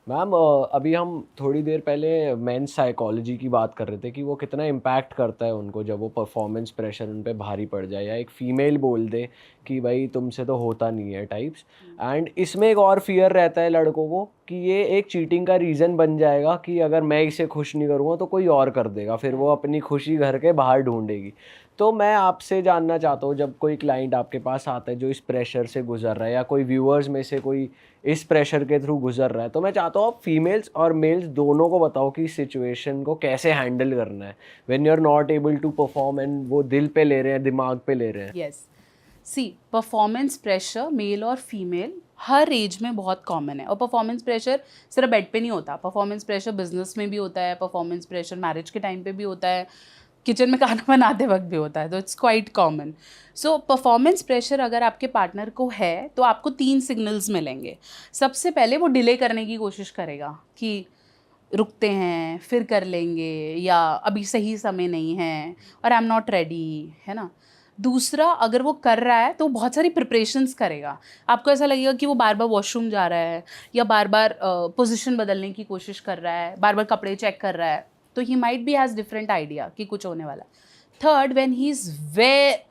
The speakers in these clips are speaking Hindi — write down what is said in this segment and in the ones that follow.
मैम अभी हम थोड़ी देर पहले मेंस साइकोलॉजी की बात कर रहे थे कि वो कितना इम्पैक्ट करता है उनको जब वो परफॉर्मेंस प्रेशर उन पे भारी पड़ जाए या एक फीमेल बोल दे कि भाई तुमसे तो होता नहीं है टाइप्स। एंड इसमें एक और फियर रहता है लड़कों को कि ये एक चीटिंग का रीज़न बन जाएगा कि अगर मैं इसे खुश नहीं करूँगा तो कोई और कर देगा, फिर वो अपनी खुशी घर के बाहर ढूंढेगी। तो मैं आपसे जानना चाहता हूँ, जब कोई क्लाइंट आपके पास आता है जो इस प्रेशर से गुजर रहा है या कोई व्यूअर्स में से कोई इस प्रेशर के थ्रू गुजर रहा है, तो मैं चाहता हूँ आप फीमेल्स और मेल्स दोनों को बताओ कि इस सिचुएशन को कैसे हैंडल करना है when you are not able to perform and वो दिल पे ले रहे हैं, दिमाग पे ले रहे हैं। यस, सी परफॉर्मेंस प्रेशर मेल और फीमेल हर एज में बहुत कॉमन है। और परफॉर्मेंस प्रेशर सिर्फ बेड पे नहीं होता, परफॉर्मेंस प्रेशर बिजनेस में भी होता है, परफॉर्मेंस प्रेशर मैरिज के टाइम पे भी होता है, किचन में खाना बनाते वक्त भी होता है। तो it's quite common. So performance pressure अगर आपके पार्टनर को है तो आपको 3 सिग्नल्स मिलेंगे। सबसे पहले वो डिले करने की कोशिश करेगा कि रुकते हैं फिर कर लेंगे, या अभी सही समय नहीं है, और आई एम नॉट रेडी, है ना। दूसरा, अगर वो कर रहा है तो बहुत सारी प्रिपरेशंस करेगा। आपको ऐसा लगेगा कि वो बार बार वॉशरूम जा रहा है, या बार बार पोजीशन बदलने की कोशिश कर रहा है, बार बार कपड़े चेक कर रहा है, तो he might be has different idea कि कुछ होने वाला है। Third, when he is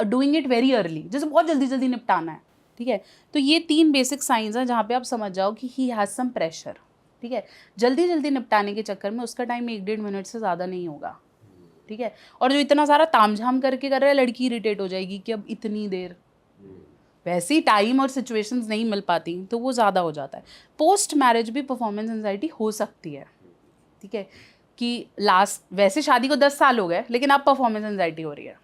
doing it very early, जैसे बहुत जल्दी जल्दी निपटाना है, ठीक है। तो ये 3 बेसिक साइंस हैं जहाँ पे आप समझ जाओ कि ही हैज़ सम प्रेशर, ठीक है। जल्दी जल्दी निपटाने के चक्कर में उसका टाइम 1-1.5 मिनट से ज़्यादा नहीं होगा, ठीक है। और जो इतना सारा तामझाम करके कर रहा है, लड़की इरिटेट हो जाएगी कि अब इतनी देर, वैसे ही टाइम और सिचुएशंस नहीं मिल पाती तो वो ज़्यादा हो जाता है। पोस्ट मैरिज भी परफॉर्मेंस एंजाइटी हो सकती है, ठीक है, कि लास्ट वैसे शादी को 10 साल हो गए लेकिन अब परफॉर्मेंस एंजाइटी हो रही है।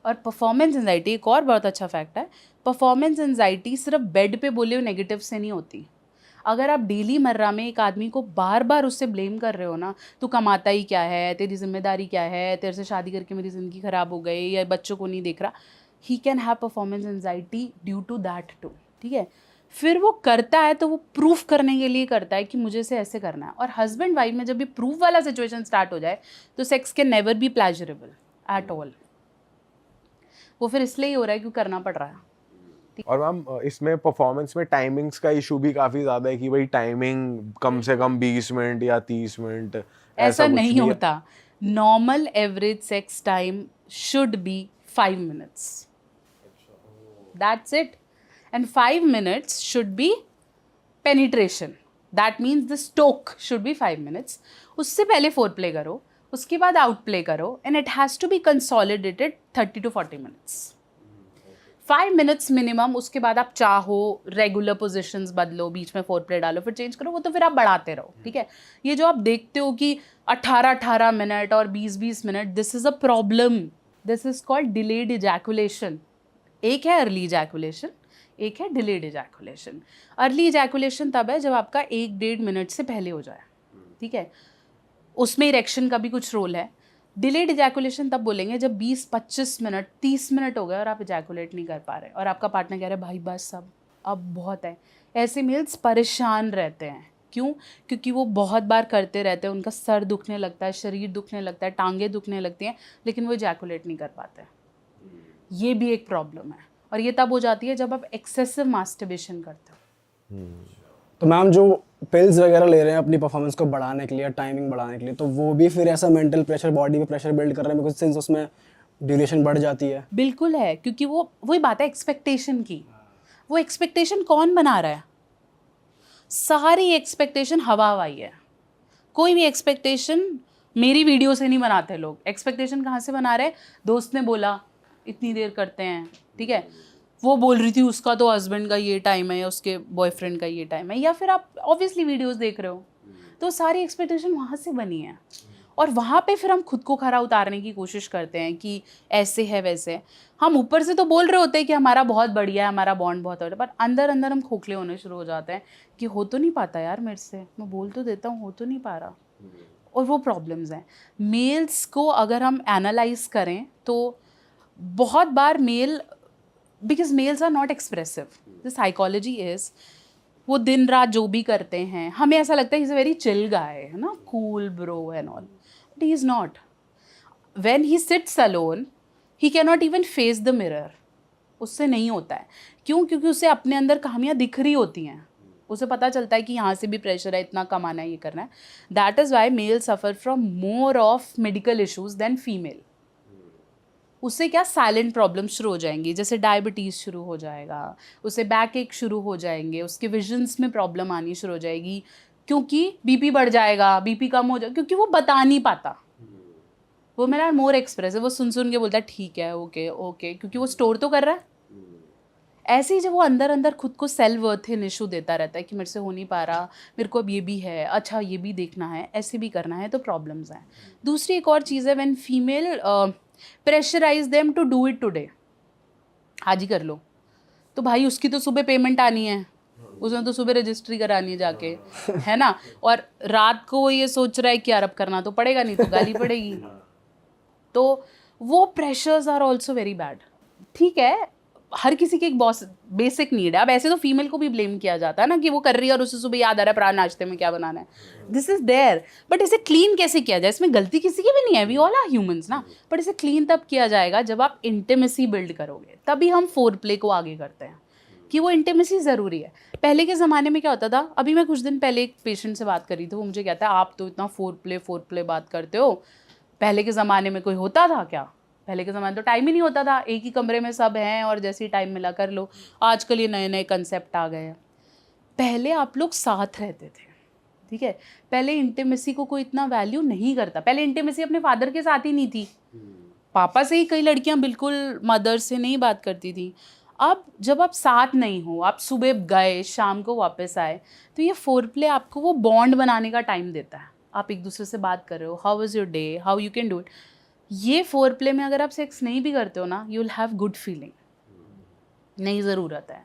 और परफॉर्मेंस एंजाइटी एक और बहुत अच्छा फैक्ट है, परफॉर्मेंस एंजाइटी सिर्फ बेड पे बोले हुए नेगेटिव से नहीं होती। अगर आप डेली मर्रा में एक आदमी को बार बार उससे ब्लेम कर रहे हो ना, तू कमाता ही क्या है, तेरी जिम्मेदारी क्या है, तेरे से शादी करके मेरी ज़िंदगी ख़राब हो गई, या बच्चों को नहीं देख रहा, he can have performance anxiety due to that too, ठीक है। फिर वो करता है तो वो प्रूफ करने के लिए करता है कि मुझे से ऐसे करना है। और हस्बैंड वाइफ में जब भी प्रूफ वाला सिचुएशन स्टार्ट हो जाए तो sex can never be pleasurable at all. वो फिर इसलिए ही हो रहा है क्योंकि करना पड़ रहा है। और मैम इसमें परफॉर्मेंस में टाइमिंग्स का इशू भी काफ़ी ज़्यादा है कि भाई टाइमिंग कम से कम 20 मिनट या 30 मिनट, ऐसा ऐसा कुछ नहीं भी है? होता। Normal average sex time should be 5 minutes, that's it. And 5 minutes should be penetration, that means the stroke should be 5 minutes। उससे पहले फोर प्ले करो, उसके बाद आउट प्ले करो, and it has to be consolidated 30 to 40 minutes, 5 minutes minimum. उसके बाद आप चाहो रेगुलर पोजिशंस बदलो, बीच में फोर प्ले डालो, फिर चेंज करो, वो तो फिर आप बढ़ाते रहो, ठीक है। ये जो आप देखते हो कि 18-18 मिनट और 20-20 minute, this is a problem. This is called delayed ejaculation. एक है अर्ली इजैकुलेशन, एक है डिलेड इजैकुलेशन। अर्ली इजैकुलेशन तब है जब आपका 1-1.5 मिनट से पहले हो जाए, ठीक है, उसमें इरेक्शन का भी कुछ रोल है। डिलेड इजैकुलेशन तब बोलेंगे जब 20-25 मिनट 30 मिनट हो गए और आप इजैकुलेट नहीं कर पा रहे और आपका पार्टनर कह रहा है भाई बस अब बहुत है। ऐसे मेल्स परेशान रहते हैं। क्यों? क्योंकि वो बहुत बार करते रहते हैं, उनका सर दुखने लगता है, शरीर दुखने लगता है, टांगें दुखने लगती हैं, लेकिन वो इजैकुलेट नहीं कर पाते। ये भी एक प्रॉब्लम है, और ये तब हो जाती है जब आप एक्सेसिव मास्टरबेशन करते हो। तो मैम जो पिल्स वगैरह ले रहे हैं अपनी परफॉर्मेंस को बढ़ाने के लिए, टाइमिंग बढ़ाने के लिए, तो वो भी फिर ऐसा मेंटल प्रेशर, बॉडी पे प्रेशर बिल्ड कर रहे हैं, बिकॉज सिंस उसमें ड्यूरेशन बढ़ जाती है। बिल्कुल है, क्योंकि वो वही बात है एक्सपेक्टेशन की। वो एक्सपेक्टेशन कौन बना रहा है? सारी एक्सपेक्टेशन हवा हवाई है। कोई भी एक्सपेक्टेशन मेरी वीडियो से नहीं बनाते लोग। एक्सपेक्टेशन कहाँ से बना रहे? दोस्त ने बोला इतनी देर करते हैं, ठीक है, वो बोल रही थी उसका तो हस्बैंड का ये टाइम है या उसके बॉयफ्रेंड का ये टाइम है, या फिर आप ऑब्वियसली वीडियोस देख रहे हो, तो सारी एक्सपेक्टेशन वहाँ से बनी है। और वहाँ पे फिर हम खुद को खरा उतारने की कोशिश करते हैं कि ऐसे है वैसे है। हम ऊपर से तो बोल रहे होते हैं कि हमारा बहुत बढ़िया है, हमारा बॉन्ड बहुत बढ़िया, पर अंदर अंदर हम खोखले होने शुरू हो जाते हैं कि हो तो नहीं पाता यार मेरे से, मैं बोल तो देता हूँ, हो तो नहीं पा रहा। और वो प्रॉब्लम्स हैं। मेल्स को अगर हम एनालाइज करें तो बहुत बार male, because males are not expressive, the psychology is वो दिन रात जो भी करते हैं हमें ऐसा लगता है he is a very chill guy, है ना, cool bro and all, but he is not. When he sits alone he can not even face the mirror. उससे नहीं होता है। क्यों? क्योंकि उसे अपने अंदर कहानियाँ दिख रही होती हैं, उसे पता चलता है कि यहाँ से भी प्रेशर है, इतना कमाना है, ये करना है. That is why male suffer from more of medical issues than female. उससे क्या साइलेंट प्रॉब्लम्स शुरू हो जाएंगी, जैसे डायबिटीज़ शुरू हो जाएगा, उसे बैक एक शुरू हो जाएंगे, उसके विजन्स में प्रॉब्लम आनी शुरू हो जाएगी, क्योंकि बीपी बढ़ जाएगा, बीपी कम हो जाएगा, क्योंकि वो बता नहीं पाता. वो मेरा मोर एक्सप्रेस है, वो सुन के बोलता है ठीक है, ओके ओके, क्योंकि वो स्टोर तो कर रहा है. ऐसे ही जब वो अंदर अंदर खुद को सेल्फ वर्थ इशू देता रहता है कि मेरे से हो नहीं पा रहा, मेरे को अब ये भी है, अच्छा ये भी देखना है, ऐसे भी करना है, तो प्रॉब्लम्स हैं. दूसरी एक और चीज़ है, when female pressurise them to do it today, आज ही कर लो, तो भाई उसकी तो सुबह पेमेंट आनी है, उसने तो सुबह रजिस्ट्री करानी है जाके, है ना, और रात को ये सोच रहा है कि यार अब करना तो पड़ेगा, नहीं तो गाली पड़ेगी. तो वो pressures are also very bad. ठीक है, हर किसी की एक बेसिक नीड है. अब ऐसे तो फीमेल को भी ब्लेम किया जाता है ना कि वो कर रही है और उसे सुबह याद आ रहा है प्राण नाश्ते में क्या बनाना है. दिस इज देयर, बट इसे क्लीन कैसे किया जाए? इसमें गलती किसी की भी नहीं है, वी ऑल आर ह्यूमंस ना. बट इसे क्लीन तब किया जाएगा जब आप इंटीमेसी बिल्ड करोगे, तभी हम फोर प्ले को आगे करते हैं कि वो इंटीमेसी ज़रूरी है. पहले के ज़माने में क्या होता था, अभी मैं कुछ दिन पहले एक पेशेंट से बात करी थी, वो मुझे कहता है आप तो इतना फोर प्ले बात करते हो, पहले के ज़माने में कोई होता था क्या? पहले के ज़माने तो टाइम ही नहीं होता था, एक ही कमरे में सब हैं और जैसे ही टाइम मिला कर लो. आजकल ये नए नए कंसेप्ट आ गए हैं. पहले आप लोग साथ रहते थे, ठीक है. पहले इंटीमेसी को कोई इतना वैल्यू नहीं करता. पहले इंटीमेसी अपने फादर के साथ ही नहीं थी, पापा से ही कई लड़कियां बिल्कुल मदर से नहीं बात करती थी. अब जब आप साथ नहीं हो, आप सुबह गए शाम को वापस आए, तो ये फोर प्ले आपको वो बॉन्ड बनाने का टाइम देता है. आप एक दूसरे से बात कर रहे हो, how was your day, how you can do it. ये फोर प्ले में अगर आप सेक्स नहीं भी करते हो ना, you will have good feeling, नहीं ज़रूरत है,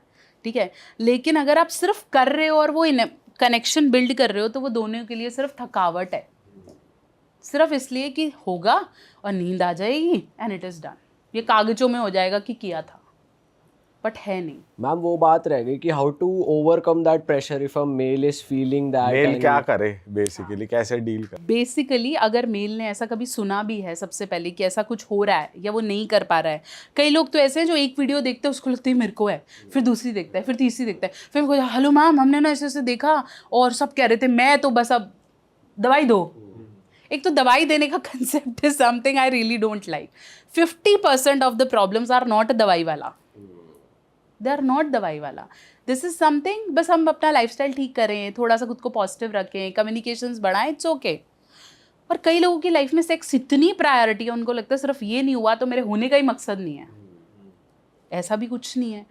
ठीक है. लेकिन अगर आप सिर्फ कर रहे हो और वो कनेक्शन बिल्ड कर रहे हो, तो वो दोनों के लिए सिर्फ थकावट है, सिर्फ इसलिए कि होगा और नींद आ जाएगी एंड इट इज़ डन. ये कागजों में हो जाएगा कि किया था, बट है नहीं. मैम वो बात रह गई कि how to overcome that pressure if a male is feeling that. Male क्या करे बेसिकली, कैसे डील करे? बेसिकली अगर मेल ने ऐसा कभी सुना भी है सबसे पहले कि ऐसा कुछ हो रहा है या वो नहीं कर पा रहा है. कई लोग तो ऐसे हैं जो एक वीडियो देखते हैं उसको लगता है मेरे को है, फिर दूसरी देखता है, फिर तीसरी देखता है, फिर मेरे को हेलो मैम हमने ना ऐसे ऐसे देखा और सब कह रहे थे, मैं तो बस अब दवाई दो. एक तो दवाई देने का concept is something I really don't like. 50% of the problems are not दवाई वाला, दे आर नॉट दवाई वाला. दिस इज समथिंग, बस हम अपना लाइफस्टाइल ठीक करें, थोड़ा सा खुद को पॉजिटिव रखें, कम्युनिकेशंस बढ़ाएं, इट्स ओके. और कई लोगों की लाइफ में सेक्स इतनी प्रायोरिटी है, उनको लगता है सिर्फ ये नहीं हुआ तो मेरे होने का ही मकसद नहीं है. ऐसा भी कुछ नहीं है.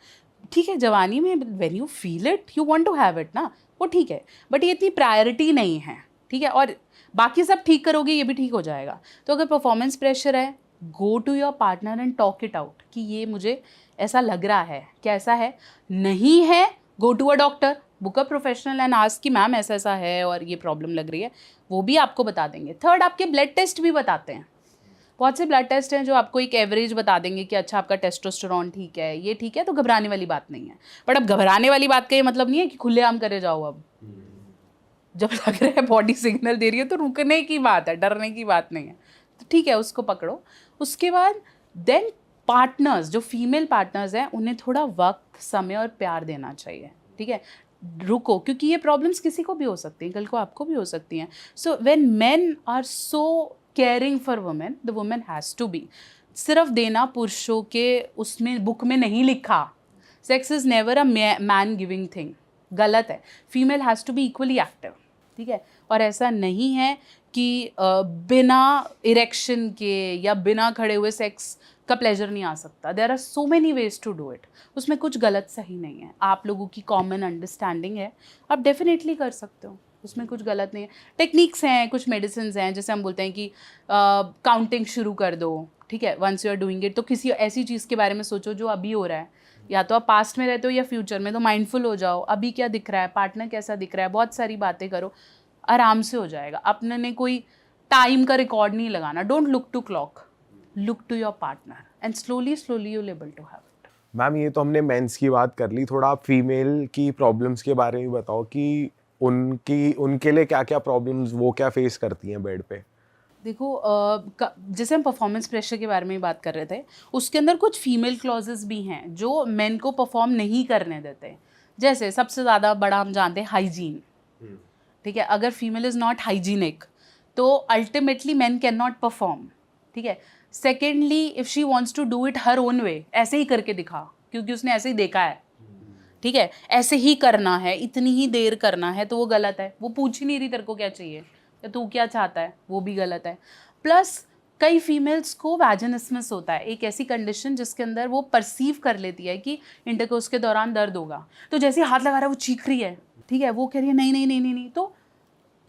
ठीक है, जवानी में when you feel it you want to have it ना, वो ठीक है, बट ये इतनी प्रायोरिटी नहीं है, ठीक है. और बाकी सब ठीक करोगे ये भी ठीक हो जाएगा. तो अगर परफॉर्मेंस प्रेशर है, go to your partner and talk it out कि ये मुझे ऐसा लग रहा है, क्या ऐसा है, नहीं है, go to a doctor, book a professional and ask कि मैम ऐसा ऐसा है और ये प्रॉब्लम लग रही है, वो भी आपको बता देंगे. थर्ड, आपके ब्लड टेस्ट भी बताते हैं. बहुत से ब्लड टेस्ट हैं जो आपको एक एवरेज बता देंगे कि अच्छा आपका टेस्टोस्टेरोन ठीक है, ये ठीक है, तो घबराने वाली बात नहीं है. बट अब घबराने वाली बात का ये मतलब नहीं है कि खुलेआम करे जाओ. अब जब लग रहा है बॉडी सिग्नल दे रही है तो रुकने की बात है, डरने की बात नहीं है. तो ठीक है, उसको पकड़ो. उसके बाद देन पार्टनर्स, जो फीमेल पार्टनर्स हैं, उन्हें थोड़ा वक्त, समय और प्यार देना चाहिए, ठीक है. रुको, क्योंकि ये प्रॉब्लम्स किसी को भी हो सकती हैं, कल को आपको भी हो सकती हैं. So when men are so caring for women, the women has to be. सिर्फ देना पुरुषों के उसमें बुक में नहीं लिखा. Sex is never a man giving thing, गलत है. Female has to be equally active, ठीक है. और ऐसा नहीं है कि बिना इरेक्शन के या बिना खड़े हुए सेक्स का प्लेजर नहीं आ सकता. There are so many ways to do it. उसमें कुछ गलत सही नहीं है. आप लोगों की कॉमन अंडरस्टैंडिंग है, आप डेफिनेटली कर सकते हो, उसमें कुछ गलत नहीं है. टेक्निक्स हैं, कुछ मेडिसिन हैं, जैसे हम बोलते हैं कि काउंटिंग शुरू कर दो, ठीक है. Once you are doing it, तो किसी ऐसी चीज़ के बारे में सोचो जो अभी हो रहा है, या तो आप पास्ट में रहते हो या फ्यूचर में, तो माइंडफुल हो जाओ. अभी क्या दिख रहा है, पार्टनर कैसा दिख रहा है, बहुत सारी बातें करो, आराम से हो जाएगा. अपने ने कोई टाइम का रिकॉर्ड नहीं लगाना. Don't look to clock, look to your partner and slowly you will able to have it. Ma'am ये तो हमने मेंस की बात कर ली, थोड़ा आप फीमेल की प्रॉब्लम्स के बारे में बताओ कि उनके लिए क्या क्या प्रॉब्लम्स वो क्या फेस करती हैं बेड पे. देखो, जैसे हम परफॉर्मेंस प्रेशर के बारे में बात कर रहे थे, उसके अंदर कुछ फीमेल क्लॉजेस भी हैं जो मेन को परफॉर्म नहीं करने देते. जैसे सबसे ज़्यादा बड़ा हम जानते हैं हाइजीन, ठीक है, अगर फीमेल इज़ नॉट हाइजीनिक तो ultimately man can not perform, ठीक है। Secondly if she wants to do it her own way, ऐसे ही करके दिखा क्योंकि उसने ऐसे ही देखा है, ठीक है, ऐसे ही करना है, इतनी ही देर करना है, तो वो गलत है। वो पूछ ही नहीं रही तेरे को क्या चाहिए या तू क्या चाहता है, वो भी गलत है। प्लस कई फीमेल्स को वैजिनिस्मस होता है, एक ऐसी कंडीशन जिसके अंदर वो परसीव कर लेती है कि इंटरकोर्स के दौरान दर्द होगा, तो जैसे ही हाथ लगा रहा है वो चीख रही है, ठीक है, वो कह रही है नहीं नहीं नहीं नहीं नहीं, तो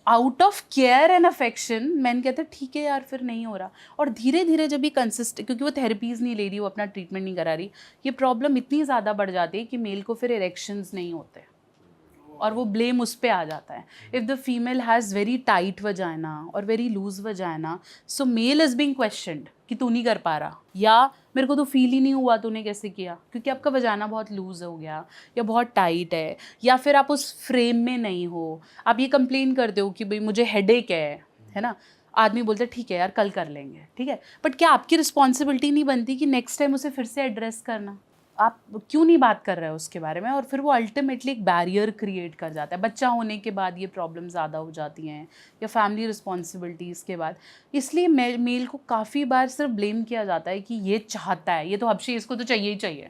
out of care and affection man कहते हैं ठीक है यार फिर नहीं हो रहा, और धीरे धीरे जब ये कंसिस्ट, क्योंकि वो थेरेपीज़ नहीं ले रही, वो अपना ट्रीटमेंट नहीं करा रही, ये प्रॉब्लम इतनी ज़्यादा बढ़ जाती है कि मेल को फिर इरेक्शंस नहीं होते और वो ब्लेम उस पे आ जाता है। If the female has very tight vagina और very loose vagina, so male is being questioned कि तू नहीं कर पा रहा, या मेरे को तो फील ही नहीं हुआ तूने कैसे किया, क्योंकि आपका वजाना बहुत लूज हो गया या बहुत टाइट है, या फिर आप उस फ्रेम में नहीं हो। आप ये कंप्लेन करते हो कि भाई मुझे हेडेक है ना, आदमी बोलते ठीक है यार कल कर लेंगे, ठीक है, बट क्या आपकी रिस्पॉन्सिबिलिटी नहीं बनती कि नेक्स्ट टाइम उसे फिर से एड्रेस करना? आप क्यों नहीं बात कर रहे हो उसके बारे में? और फिर वो अल्टीमेटली एक बैरियर क्रिएट कर जाता है। बच्चा होने के बाद ये प्रॉब्लम ज़्यादा हो जाती हैं, या फैमिली रिस्पॉन्सिबिलिटीज़ के बाद। इसलिए मेल को काफ़ी बार सिर्फ ब्लेम किया जाता है कि ये चाहता है, ये तो हबशी, इसको तो चाहिए ही चाहिए,